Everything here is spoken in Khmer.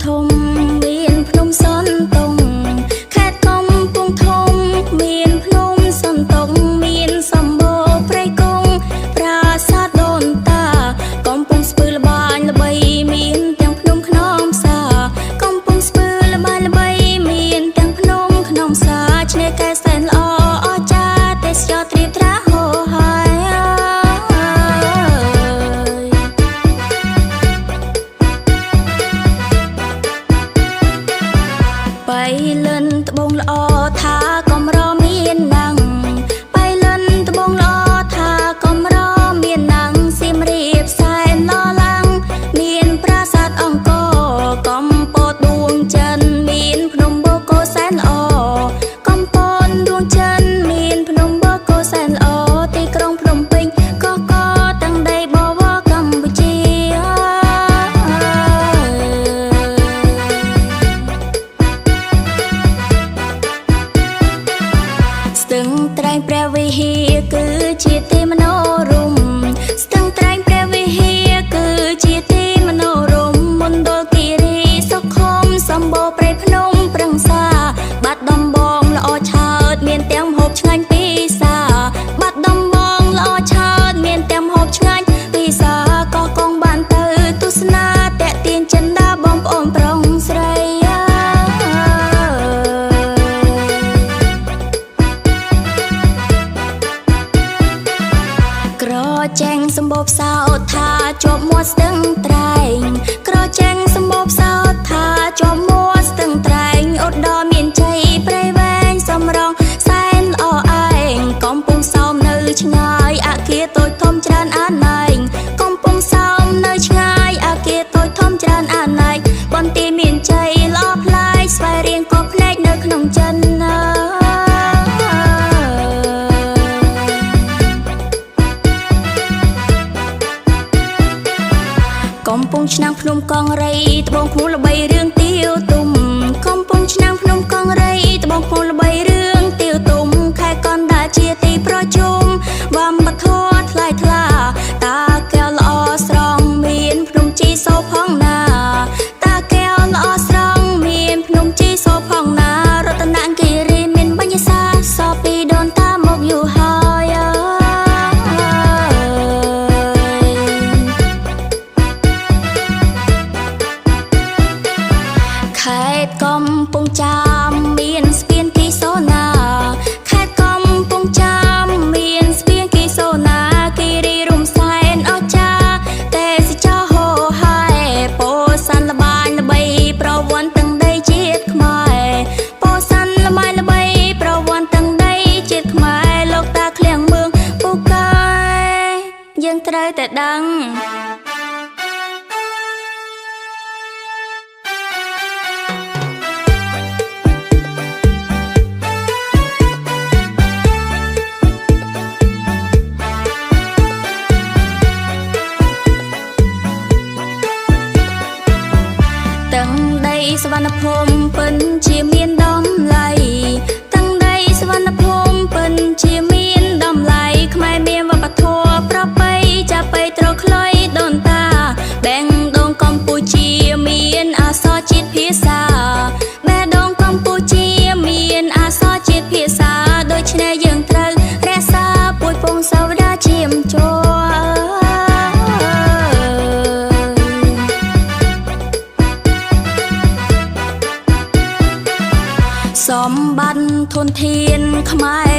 ធំមានភ្នំសនតុងខេត្តកំពង់ធំមានភ្នំសនតុងមានសម្បូរព្រៃកុងប្រាសាទដូនតាកំពង់ស្ពឺល្បាញល្បីមានទាំងភ្នំខ្នងផ្សាកំពង់ស្ពឺល្បាញល្បីមានទាំងភ្នំខ្នងផ្សាឆ្នេរកែសែនល្អអស្ចារ្យទេសចរត្រៀបត្រាហូរហើយបៃលិនត្បូងល្អថាកំរមានណាំងបៃលិនត្បូងល្អថាកំរមានណាំងសៀមរាបសែនឡឡាំងមានប្រាសាទអង្គរកំពតដួងចិនមានភ្នំបូកគោសែនល្អកំពតដួងចិនមានភ្នំបូកគោសែនល្អទីក្រុងភ្នំពេញក៏ទាំងដីបវរកម្ពុជាស្ទឹងត្រែងព្រះវិហារគឺជាទីមនោរម្យស្ទឹងត្រែងព្រះវិហារគឺជាទីមនោរម្យមណ្ឌលគិរីសុខុមសម្បូរព្រៃភ្នំប្រឹងសាបាត់ដំបងល្អឆើតមានទាំងម្ហូបឆ្ងាញ់ពិសាបាត់ដំបងល្អឆើតមានទាំងម្ហូបឆ្ងាញ់ពិសាក៏កងបានទៅទស្សនាតាក់ទាញចិន្តាបងប្អូនប្រុងស្រីក្រចេញសម្បូរផ្សោតថាជាប់មាត់ស្ទឹងត្រែងក្រចេញសម្បូរផ្សោតថាជាប់មាត់ស្ទឹងត្រែងឧត្តរមានជ័យព្រៃវែងសំរងសែនល្អឯងកំពង់សោមនៅឆ្ងាយអគារតូចធំច្រើនអាណែងកំពង់សោមនៅឆ្ងាយអគារតូចធំច្រើនអាណែងបន្ទាយមានជ័យល្អប្លែកស្វែងរៀងក៏ផ្លែកនៅក្នុងចិនណាកំពង់ឆ្នាំងភ្នំកងរៃត្បូងឃ្មុំល្បីរឿងទាវទុំកំពង់ឆ្នាំងភ្នំកងរៃត្បូងឃ្មុំល្បីរឿងទាវទុំខេត្តកណ្ដាលជាទីប្រជុំវប្បធម៌ថ្លៃថ្លាតាកែវល្អស្រង់មានភ្នំជីសូផងណាតាកែវល្អស្រង់មានភ្នំជីសូផងណារតនគិរីមានបញ្ញាសាសពីដូនតាមកយូរហើយខេត្តកំពង់ចាមមានស្ពានគីសូណាខេត្តកំពង់ចាមមានស្ពានគីសូណាគិរីរំសែនអស្ចារ្យទេសចរហូរហើយពោធិ៍៍សាត់ល្បាញល្បីប្រវត្តិទាំងដីជាតិខ្មែរពោធិ៍៍សាត់ល្បាញល្បីប្រវត្តិទាំងដីជាតិខ្មែរលោកតាឃ្លាំងមឿងពូកែយើងត្រូវតែដឹងទាំងដីសវណ្ណភូមិពិនជាមានតម្លៃទាំងដីសវណ្ណភូមិពិនជាមានតម្លៃខ្មែរមានវប្បធម៌ប្រពៃចាប៉ីត្រខ្លុយដូនតាបេះដូងកម្ពុជាមានអក្សរជាតិភាសាបេះដូងកម្ពុជាមានអក្សរជាតិភាសាដូច្នេះយើងត្រូវរក្សាពូជពងសាវតាជាមជ័រសម្បត្តិធនធានខ្មែរ